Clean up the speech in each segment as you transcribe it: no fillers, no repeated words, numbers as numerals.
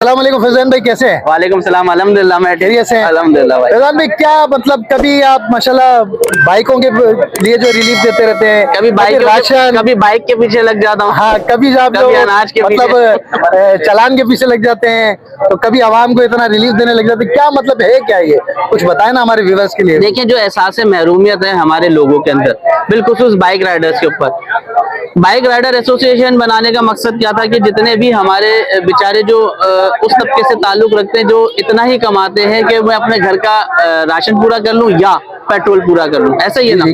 अस्सलामुअलैकुम फैजान भाई, कैसे हैं? वालेकुम सलाम। अल्हम्दुलिल्लाह मैं खैरियत से हैं? अल्हम्दुलिल्लाह भाई। फैजान भाई, क्या मतलब कभी आप माशाल्लाह बाइकों के लिए जो रिलीफ देते रहते हैं, कभी राशन, कभी बाइक के पीछे लग जाता हूँ। हाँ कभी आप कभी लोग अनाज के मतलब चालान के पीछे लग जाते हैं, तो कभी आवाम को इतना रिलीफ देने लग जाते हैं। क्या मतलब है, क्या ये कुछ बताए ना हमारे व्यूअर्स के लिए। देखिए, जो एहसास महरूमियत है हमारे लोगों के अंदर, बिल्खुसूस बाइक राइडर्स के ऊपर, बाइक राइडर एसोसिएशन बनाने का मकसद क्या था कि जितने भी हमारे बेचारे जो उस तबके से ताल्लुक रखते हैं जो इतना ही कमाते हैं कि मैं अपने घर का राशन पूरा कर लूं या पेट्रोल पूरा कर लूं, ऐसा ही है ना।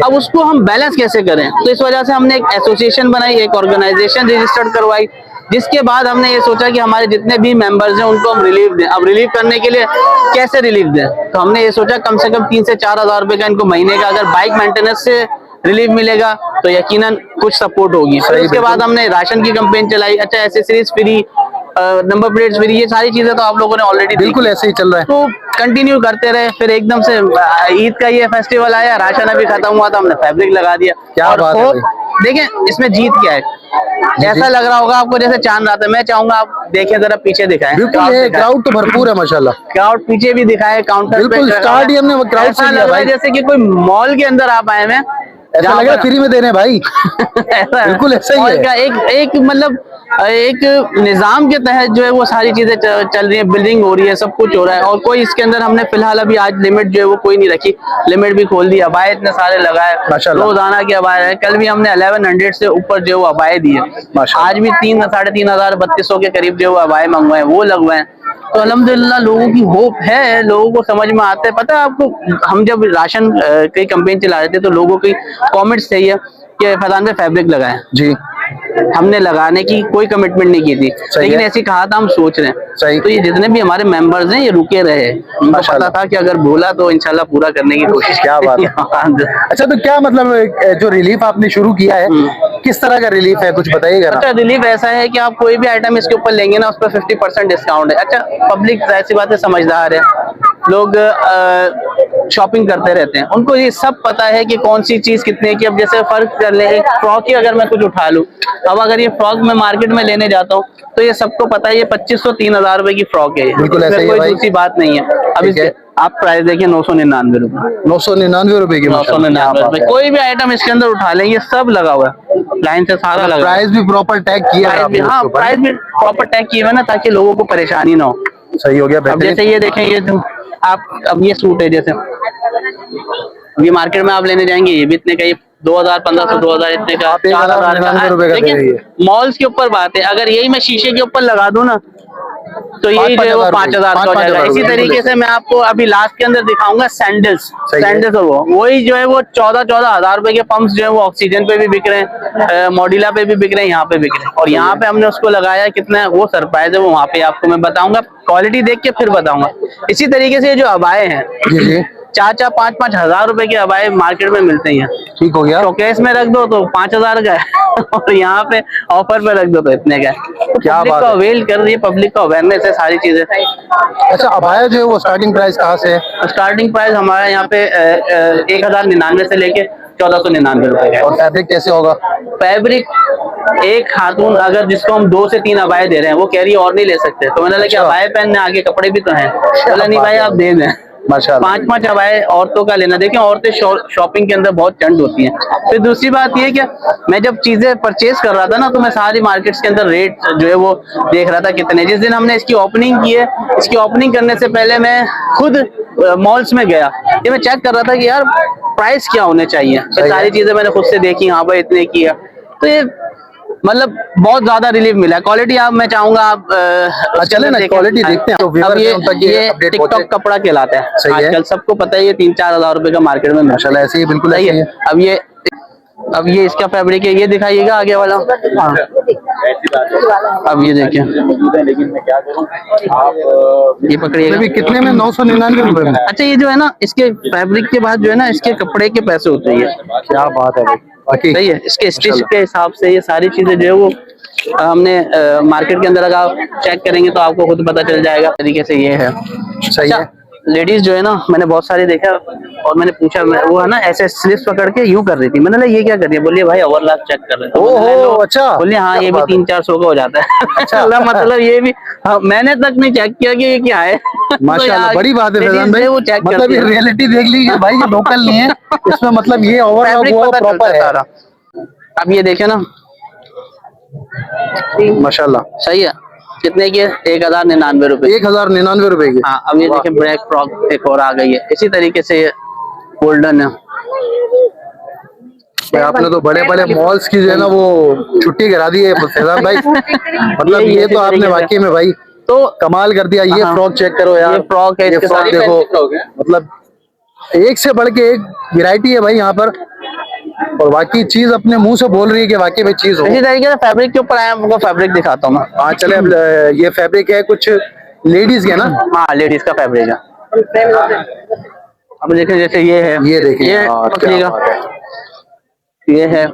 अब उसको हम बैलेंस कैसे करें, तो इस वजह से हमने एक एसोसिएशन बनाई, एक ऑर्गेनाइजेशन रजिस्टर्ड करवाई, जिसके बाद हमने ये सोचा कि हमारे जितने भी मेंबर्स हैं उनको हम रिलीफ दें। अब रिलीफ करने के लिए कैसे रिलीफ दें, तो हमने ये सोचा कम से कम 3 से 4 हज़ार रुपए का इनको महीने का अगर बाइक मेंटेनेंस से रिलीफ मिलेगा तो यकीनन कुछ सपोर्ट होगी। फिर उसके बाद हमने राशन की कैंपेन चलाई। अच्छा, accessories free, number plates free, ये सारी चीजें तो आप लोगों ने ऑलरेडी बिल्कुल ऐसे ही चल रहा है, तो कंटिन्यू करते रहे। फिर एकदम से ईद का ये फेस्टिवल आया, राशन अभी खत्म हुआ तो हमने फैब्रिक लगा दिया। क्या बात है। देखें इसमें जीत क्या है, ऐसा लग रहा होगा आपको जैसे चांद रात है। मैं चाहूंगा आप देखें, जरा पीछे दिखाएं। बिल्कुल क्राउड तो भरपूर है माशाल्लाह। क्राउड पीछे भी दिखाए, काउंटर बिल्कुल स्टार्ट ही हमने क्राउड से लिया भाई, जैसे कि कोई मॉल के अंदर आप आए हैं, ऐसा लग रहा है फ्री में दे रहे हैं भाई। ऐसा बिल्कुल ऐसा ही है। का एक मतलब एक निजाम के तहत जो है वो सारी चीजें चल रही है, बिल्डिंग हो रही है, सब कुछ हो रहा है। और कोई इसके अंदर हमने फिलहाल अभी आज लिमिट जो है वो कोई नहीं रखी, लिमिट भी खोल दी। अबाए इतने सारे लगाए, रोजाना के अबाए है। कल भी हमने 1100 से ऊपर जो है अबाए दिए। आज भी 3 साढ़े 3 हजार 3200 के करीब जो है अबाए मंगवाए, वो लगवाए। तो अल्हम्दुलिल्लाह लोगों की होप है, लोगों को समझ में आता है। पता है आपको, हम जब राशन की कैंपेन चला रहे थे तो लोगों की कमेंट्स थे कि फैजान में फैब्रिक लगाएं जी। हमने लगाने की कोई कमिटमेंट नहीं की थी, लेकिन ऐसी कहा था हम सोच रहे हैं। तो ये जितने भी हमारे मेंबर्स हैं ये रुके रहे, उनको पता था कि अगर बोला तो इंशाल्लाह पूरा करने की कोशिश। क्या बात है। अच्छा, तो क्या मतलब जो रिलीफ आपने शुरू किया है, किस तरह का रिलीफ है, कुछ बताइएगा। अच्छा, रिलीफ ऐसा है कि आप कोई भी आइटम इसके ऊपर लेंगे ना, उस पर 50% डिस्काउंट है। अच्छा, पब्लिक ऐसी बात है, समझदार है, लोग शॉपिंग करते रहते हैं, उनको ये सब पता है कि कौन सी चीज कितने की। अब जैसे फर्क कर ले, एक फ्रॉक ही अगर मैं कुछ उठा लूं, अब अगर ये फ्रॉक मैं मार्केट में लेने जाता हूँ तो ये सबको पता है ये 2500-3 हजार रुपए की फ्रॉक है। बिल्कुल ऐसा ही है, कोई दूसरी बात नहीं है। अब इसके आप प्राइस देखिए 999 रुपए, 999 रुपए की, 999 रुपए। कोई भी आइटम इसके अंदर उठा लें, ये सब लगा हुआ है, लाइन से सारा लगा। प्राइस भी प्रॉपर टैग किया है। हाँ, प्राइस भी प्रॉपर टैग किए हुए ना, ताकि लोगों को परेशानी ना हो। सही हो गया। अब जैसे ये देखें, ये आप अब ये सूट है, जैसे ये मार्केट में आप लेने जाएंगे ये भी इतने का, ये 2000, 1500, 2000 इतने का, 4000 का। देखिए मॉल्स के ऊपर बात है, अगर यही मैं शीशे के ऊपर लगा दूं ना तो यही जो है वो 5000 का हो जाएगा। इसी तरीके से मैं आपको अभी लास्ट के अंदर दिखाऊंगा सैंडल्स, और वही जो है वो 14 हजार रुपए के पंप्स जो है वो ऑक्सीजन पे भी बिक रहे हैं, मॉडिला पे भी बिक रहे हैं, यहाँ पे बिक रहे हैं। और यहाँ पे हमने उसको लगाया कितना है, वो सरप्राइज है, वो वहाँ पे आपको मैं बताऊंगा, क्वालिटी देख के फिर बताऊंगा। इसी तरीके से जो अबाए हैं, 4-4, 5-5 हजार रुपए के अबाए मार्केट में मिलते हैं। ठीक हो गया, शोकेस में रख दो तो 5000 का है और यहाँ पे ऑफर पे रख दो तो इतने का है। क्या बात है, अवेल कर रही है, पब्लिक का अवेयरनेस है, सारी चीजें। अच्छा, अबाया जो है वो स्टार्टिंग प्राइस कहाँ से है? स्टार्टिंग प्राइस हमारे यहाँ पे 1099 से लेके 1499 रुपए का है। और फैब्रिक कैसे होगा? फैब्रिक एक खातून अगर जिसको हम 2 से 3 अबाए दे रहे हैं, वो कह रही है और नहीं ले सकते, तो मैंने लगा अबाए पहनने आगे कपड़े भी तो हैं, बोला नहीं भाई आप दे दें। 5-5 अबाए औरतों का लेना। देखिए औरतें शॉपिंग के अंदर बहुत चंड होती हैं। फिर दूसरी बात ये कि मैं जब चीजें परचेज कर रहा था ना, तो मैं सारी मार्केट्स के अंदर रेट जो है वो देख रहा था कितने। जिस दिन हमने इसकी ओपनिंग की है, इसकी ओपनिंग करने से पहले मैं खुद मॉल्स में गया, ये मैं चेक कर रहा था कि यार प्राइस क्या होने चाहिए। सारी चीजें मैंने खुद से देखी, यहाँ पर इतने की है, तो ये मतलब बहुत ज्यादा रिलीफ मिला। क्वालिटी आप मैं चाहूंगा आप चले ना क्वालिटी देखते हैं। तो अब ये टिकटॉक कपड़ा कहलाता है आजकल, सबको पता है। ये 3-4 हजार रुपए का मार्केट में माशाल्लाह ऐसे ही बिल्कुल सही है। अब ये इसका फैब्रिक है, ये दिखाइएगा आगे वाला। हाँ, अब ये देखिए, ये पकड़िएगा कितने में? 999 रुपए में। अच्छा, ये जो है ना, इसके फैब्रिक के बाद जो है ना, इसके कपड़े के पैसे होते हैं। क्या बात है, सही है। इसके स्टिच के हिसाब से ये सारी चीजें जो है वो हमने मार्केट के अंदर अगर आप चेक करेंगे तो आपको खुद पता चल जाएगा तरीके से ये है। सही है। लेडीज जो है ना, मैंने बहुत सारी देखा और मैंने पूछा, वो है ना ऐसे स्लिप्स पकड़ के यूं कर रही थी। मैंने बोला ये क्या कर रही है? बोलिए भाई ओवरलैप चेक कर रहे थे। ओहो, अच्छा। बोलिए हाँ, ये भी 300-400 का हो जाता है। अच्छा मतलब ये भी, हाँ, मैंने तक नहीं चेक किया कि ये क्या है। माशाल्लाह, बड़ी बात है फैजान भाई। वो चेक मतलब ये रियलिटी देख लीजिए भाई, ये लोकल नहीं है इसमें, मतलब ये ओवरलॉक हुआ प्रॉपर है। अब ये देखे ना, माशाल्लाह सही है। कितने की है? 1099 रुपए। 1099 रुपए की। हाँ, अब ये देखें ब्लैक फ्रॉक एक और आ गई है इसी तरीके से, गोल्डन है। आपने तो बड़े बड़े मॉल्स की जो है ना वो छुट्टी करा दी है फैजान भाई। मतलब ये तो आपने वाकई में भाई तो कमाल कर दिया। ये फ्रॉक चेक करो यार, ये फ्रॉक है, ये इसके फ्रॉक साथ देखो, मतलब एक से बढ़ के एक वैरायटी है भाई यहाँ पर, और बाकी चीज अपने मुंह से बोल रही है कि वाकई में चीज हो। इसी तरीके से फैब्रिक के ऊपर आया, आपको फैब्रिक दिखाता हूँ मैं। हाँ चले, अब ये फैब्रिक है कुछ लेडीज के ना। हाँ, लेडीज का फैब्रिक है। अब देखें जैसे ये है, ये देखिए, ये हाँ, मछली क्या का, बात है। ये है।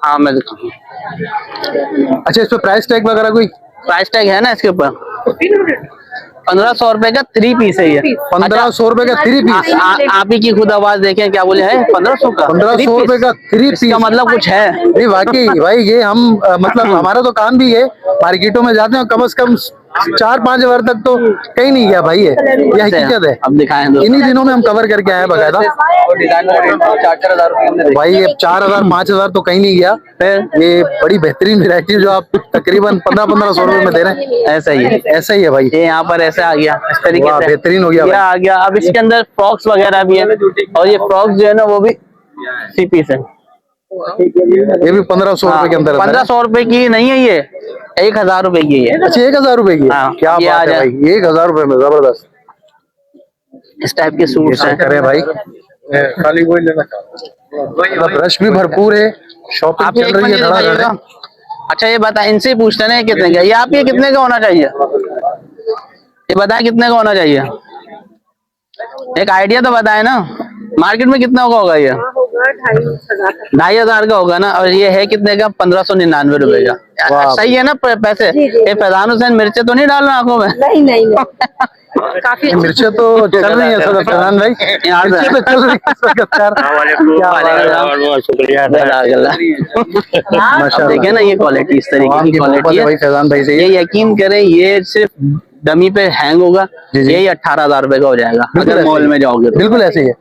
हाँ मैं दिखाऊँ, अच्छा इस पे प्राइस टैग वगैरह कोई? प्राइस टैग है ना इसके ऊपर। 1500 रुपए का 3 पीस है ये। 1500 रुपए का 3 पीस। आप ही की खुद आवाज देखें क्या बोले है, 1500 का 1500 रुपए का 3 पीस का मतलब कुछ है नहीं वाकई भाई। ये हम मतलब हमारा तो काम भी है, मार्केटों में जाते हैं, कम से कम 4-5 बार तक तो कहीं नहीं गया भाई। ये हकीकत है। अब दिखाएं दो। इन्हीं दिनों में हम कवर करके आए बकायदा भाई। ये 4000-5000 तो कहीं नहीं गया। ये बड़ी बेहतरीन वैरायटी जो आप तकरीबन 1500 रुपए में दे रहे हैं। ऐसा ही है, ऐसा ही है भाई। ये यहाँ पर ऐसा आ गया इस तरीके से, बेहतरीन हो गया ये आ गया। अब इसके अंदर फ्रॉक्स वगैरह भी है, और ये फ्रॉक्स जो है ना वो भी 3 पीस है। ये भी 1500 रुपए के अंदर। 1500 रुपए की नहीं है, ये 1000 रुपए की है। अच्छा 1000 रुपए की। क्या बात है भाई, 1000 रुपए में जबरदस्त इस टाइप के सूट हैं। करे भाई, खाली वही लेना चाहता हूं। रश भी भरपूर है, शॉपिंग चल रही है धड़ाधड़। अच्छा ये बता, इनसे पूछते ना कितने का, ये आपके कितने का होना चाहिए? ये बताए कितने का होना चाहिए, एक आइडिया तो बताए ना। मार्केट में कितना का होगा ये? 2500 का होगा ना। और ये है कितने का? 1599 रुपए का। सही है ना पैसे? ये फैजान हुसैन मिर्चे तो नहीं डालना आंखों में? नहीं नहीं काफी मिर्चे तो चल रही है सर फैजान भाई, मिर्चे तो चल रही है। देखिए ना ये क्वालिटी, इस तरीके की क्वालिटी है फैजान भाई से। ये यकीन करें, ये सिर्फ डमी पे हैंग होगा, यही 18,000 रुपए का हो जाएगा अगर मॉल में जाओगे। बिल्कुल ऐसे ही है।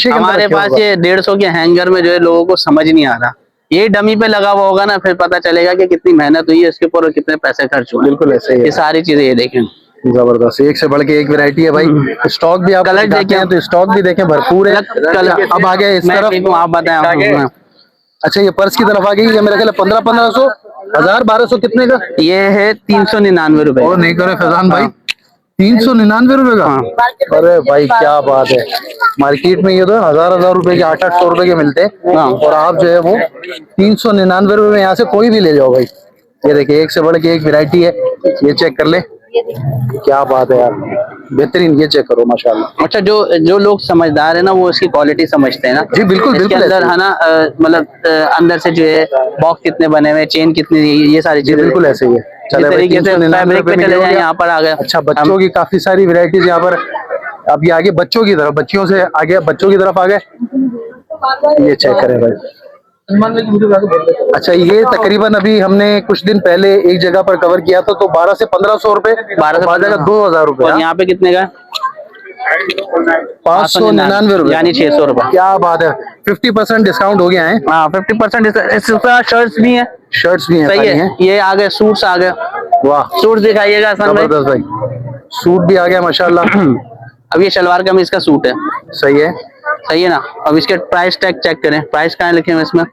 हमारे पास ये 150 के हैंगर में जो है लोगों को समझ नहीं आ रहा, ये डमी पे लगा हुआ होगा ना, फिर पता चलेगा कि कितनी मेहनत हुई है इसके ऊपर और कितने पैसे खर्च हुए। बिल्कुल ऐसे ही है। ये सारी चीजें ये देखें, जबरदस्त, एक से बढ़ के एक वैरायटी है भाई। स्टॉक भी आप कलर देखें तो स्टॉक भी देखें भरपूर है। अब आ गए इस तरफ, आप बताएं। अच्छा ये पर्स की तरफ आ गई। ये मेरे ख्याल 1500, 1000, 1200 कितने का? ये है 399 रुपए। और नहीं करे फैजान भाई, 399 रुपए का। अरे भाई क्या बात है। मार्केट में ये तो 1000 रुपए के, 800 रुपए के मिलते हैं, और आप जो है वो 399 रुपए में यहाँ से कोई भी ले जाओ भाई। ये देखिए एक से बढ़ के एक वैरायटी है। ये चेक कर ले, क्या बात है यार, बेहतरीन। ये चेक करो माशाल्लाह। अच्छा जो लोग समझदार है ना, वो इसकी क्वालिटी समझते हैं ना। जी बिल्कुल इसके अंदर है ना, मतलब अंदर से जो है बॉक्स कितने बने हुए, चेन कितनी, ये सारी चीजें बिल्कुल ऐसे ही है। चले तरीके से फैब्रिक पे चले जाए, यहाँ पर आ गए। अच्छा बच्चों की काफी सारी वैरायटीज यहाँ पर। अब ये आगे बच्चों की तरफ, बच्चियों से आगे बच्चों की तरफ आ गए। ये चेक करें भाई। अच्छा ये तकरीबन अभी हमने कुछ दिन पहले एक जगह पर कवर किया था, तो 12 से 1500 रुपए, 12 से 2000 रुपए। और यहाँ पे कितने का? 599 रुपए, यानी 600 रुपए। क्या बात है, 50% डिस्काउंट हो गया है। हाँ 50%। शर्ट्स भी हैं, शर्ट्स भी हैं, सही है। ये आ गए, सूट्स आ गए। वाह सूट दिखाइएगा जबरदस्त भाई, सूट भी आ गया माशाल्लाह। अब ये शलवार कमीज का सूट है, सही है, सही है ना। अब इसके प्राइस टैग चेक करें, प्राइस कहाँ लिखे हुए इसमें?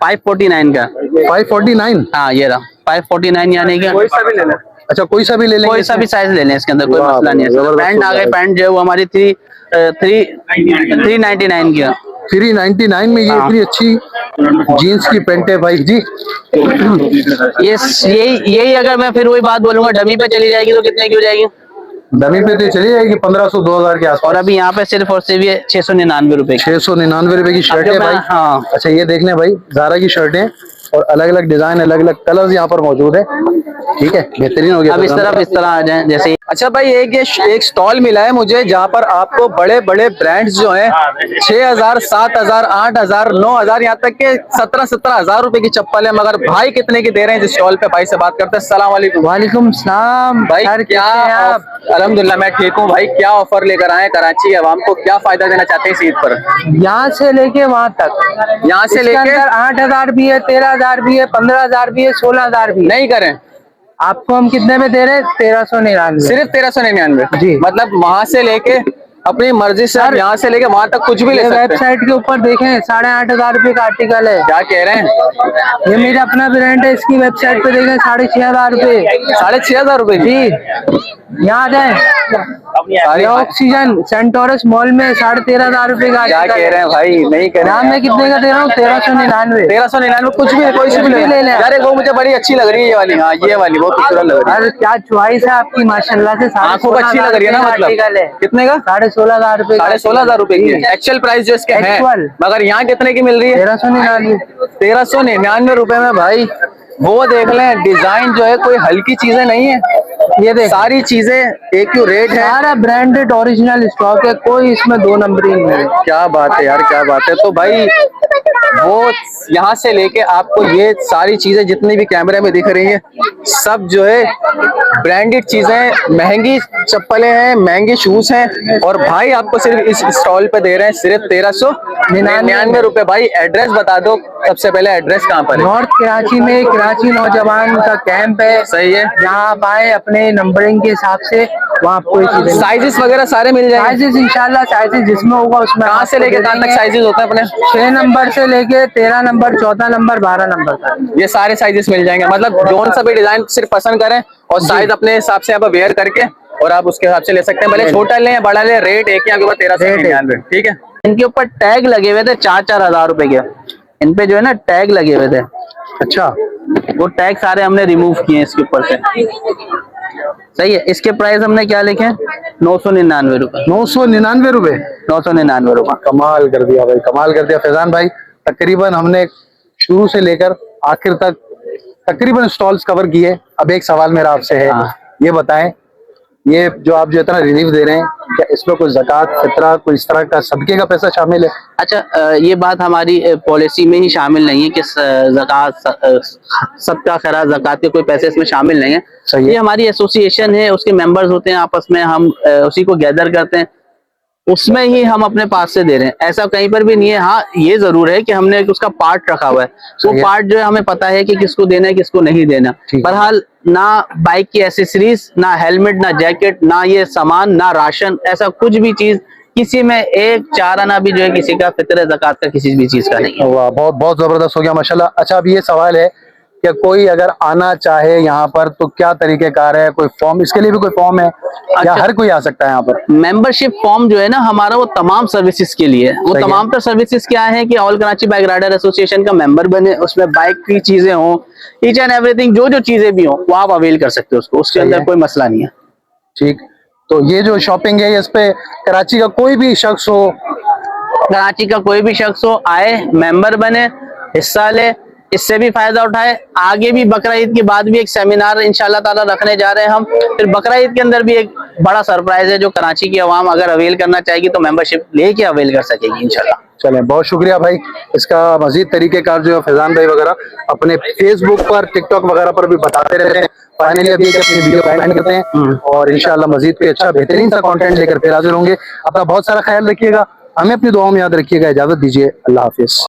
549 का। 549? हाँ ये रहा 549, यानी कि अच्छा कोई सा भी ले लेंगे, कोई सा भी साइज ले लें, इसके अंदर कोई मसला नहीं है। पैंट आ गए, पैंट जो है वो हमारी 399 की है। 399 में ये इतनी अच्छी जीन्स की पैंट है भाई जी। यही अगर मैं फिर वही बात बोलूंगा, डमी पे चली जाएगी तो कितने की हो जाएगी? डमी पे तो चली जाएगी 1500, 2000 के आसपास। और अभी यहाँ पे सिर्फ और सिर्फ ये 699 रुपए, 699 रुपए की शर्ट है भाई। हाँ अच्छा ये देख लें भाई, ज़ारा की शर्ट है, और अलग अलग डिजाइन, अलग अलग कलर्स यहाँ पर मौजूद है। ठीक है, बेहतरीन हो गया। अब इस तरह आ जाए जैसे। अच्छा भाई, एक स्टॉल मिला है मुझे जहाँ पर आपको बड़े बड़े ब्रांड्स जो हैं 6,000, 7,000, 8,000, 9,000, यहाँ तक के 17,000 रुपए की चप्पल है। मगर भाई कितने की दे रहे हैं इस स्टॉल पे? भाई से बात करते हैं। अस्सलाम वालेकुम। वालेकुम सलाम भाई क्या? अल्हम्दुलिल्लाह मैं ठीक हूँ भाई। क्या ऑफर लेकर आए कराची अवाम को? क्या फायदा देना चाहते हैं इस ईद पर? यहाँ से लेके वहाँ तक, यहाँ से लेके 8,000 भी है, 13,000 भी है, 15,000 भी है, 16,000 भी है। नहीं करें आपको हम कितने में दे रहे हैं? 1399। सिर्फ 1399 जी। मतलब वहां से लेके अपनी मर्जी से आप यहाँ से लेके वहां तक कुछ भी ले सकते हैं। वेबसाइट के ऊपर देखें 8,500 रुपए का आर्टिकल है। क्या कह रहे हैं? ये मेरा अपना ब्रांड है, इसकी वेबसाइट पे देखें 6,500 रुपए। 6,500 रुपए जी, यहाँ आ जाए। ऑक्सीजन सेंटोरस मॉल में 13,500 रुपए का क्या कह रहे हैं भाई? नहीं कह रहे यहाँ मैं कितने का दे रहा हूँ? 1399। 1399 कुछ भी, कोई सी भी ले लें। यार वो मुझे बड़ी अच्छी लग रही है ये वाली। हाँ ये वाली बहुत खूबसूरत लग रही है। अरे क्या चॉइस है आपकी माशाल्लाह से। आंखों को अच्छी लग रही है ना? मतलब कितने का? 16,500 रुपए। 16,500 रुपए की एक्चुअल प्राइस जो इसके है। मगर यहाँ कितने की मिल रही है? 1399। 1399 रुपए में भाई। वो देख लें, डिजाइन जो है कोई हल्की चीजें नहीं है। ये देख, सारी चीजें एक ही रेट है। सारा ब्रांडेड ओरिजिनल स्टॉक है, कोई इसमें दो नंबरिंग नहीं है। क्या बात है यार, क्या बात है। तो भाई वो यहाँ से लेके आपको ये सारी चीजें जितनी भी कैमरे में दिख रही है सब जो है ब्रांडेड चीजें, महंगी चप्पलें हैं, महंगे शूज हैं। और भाई आपको सिर्फ इस स्टॉल पे दे रहे हैं सिर्फ 1399 रुपए। भाई एड्रेस बता दो सबसे पहले, एड्रेस कहाँ पर है? नॉर्थ कराची में कराची नौजवान का कैंप है। सही है। जहाँ आप आए अपने नंबरिंग के हिसाब से, वहाँ आपको साइजेस वगैरह सारे मिल जाएंगे। साइजेस इंशाल्लाह, साइजेस जिसमें होगा उसमें। कहाँ से लेके कहाँ तक साइजेस होते हैं अपने? 6 नंबर से लेके 13 नंबर, 14 नंबर, 12 नंबर तक ये सारे साइजेस मिल जाएंगे। मतलब जोन सा भी डिजाइन सिर्फ पसंद करें और साइज अपने हिसाब से आप वेयर करके और आप उसके हिसाब से ले सकते हैं। भले छोटा लें या बड़ा लें, रेट एक ही आपके पास 1399। ठीक है। इनके ऊपर टैग लगे हुए थे 4-4 हजार रुपए के। इन पे जो है ना टैग लगे हुए थे। अच्छा, वो टैग सारे हमने रिमूव किए इसके ऊपर से। सही है। इसके प्राइस हमने क्या लिखे? 999 रुपए। 999 रुपए। 999 रुपए। कमाल कर दिया भाई, कमाल कर दिया फैजान भाई। तकरीबन हमने शुरू से लेकर आखिर तक तकरीबन स्टॉल्स कवर किए। अब एक सवाल मेरा आपसे है, ये बताएं, ये जो आप जो इतना रिलीफ दे रहे हैं, क्या इसमें कोई ज़कात, फितरा, कोई इस तरह का सदके का पैसा शामिल है? अच्छा, ये बात हमारी पॉलिसी में ही शामिल नहीं है कि ज़कात, सदका, खैरात, ज़कात के कोई पैसे इसमें शामिल नहीं है। सही है। ये हमारी एसोसिएशन है, उसके मेंबर्स होते हैं आपस में, हम उसी को गैदर करते हैं, उसमें ही हम अपने पास से दे रहे हैं। ऐसा कहीं पर भी नहीं है। हाँ ये जरूर है कि हमने उसका पार्ट रखा हुआ है। वो पार्ट जो है हमें पता है कि किसको देना है, किसको नहीं देना। बहरहाल ना बाइक की एसेसरीज, ना हेलमेट, ना जैकेट, ना ये सामान, ना राशन, ऐसा कुछ भी चीज किसी में एक 4 आना भी जो है किसी का फितर ज़कात का किसी भी चीज का नहीं है। वाह, बहुत बहुत जबरदस्त हो गया माशाल्लाह। अच्छा, अब ये सवाल है कि कोई अगर आना चाहे यहाँ पर तो क्या तरीकेकार है? कोई फॉर्म, इसके लिए भी कोई फॉर्म है या हर कोई आ सकता है यहाँ पर? मेंबरशिप फॉर्म जो है ना हमारा, वो तमाम सर्विसेज के लिए है। वो तमाम तर सर्विसेज क्या है कि all Karachi bike rider association का मेंबर बने, उसमें बाइक की चीजें हों, ईच एंड एवरीथिंग, जो चीजें भी हों वो आप अवेल कर सकते हो उसको, उसके अंदर कोई मसला नहीं है। ठीक, तो ये जो शॉपिंग है इस पे कराची का कोई भी शख्स हो, कराची का कोई भी शख्स हो, आए, मेंबर बने, हिस्सा ले, इससे भी फायदा उठाए। आगे भी बकरा ईद के बाद भी एक सेमिनार इंशाल्लाह ताला रखने जा रहे हैं हम। फिर बकरा ईद के अंदर भी एक बड़ा सरप्राइज है जो कराची की आवाम अगर अवेल करना चाहेगी तो मेंबरशिप लेके अवेल कर सकेगी इंशाल्लाह। चलें, बहुत शुक्रिया भाई। इसका मजीद तरीकेकार जो है फैजान भाई वगैरह अपने फेसबुक पर, टिकटॉक वगैरह पर भी बताते रहते हैं। फाइनली अभी अपनी वीडियो एंड करते हैं और इंशाल्लाह मजीद कोई अच्छा बेहतरीन सा कंटेंट लेकर फिर हाजिर होंगे। अपना बहुत सारा ख्याल रखिएगा, हमें अपनी दुआओं में याद रखिएगा। इजाजत दीजिए, अल्लाह हाफिज।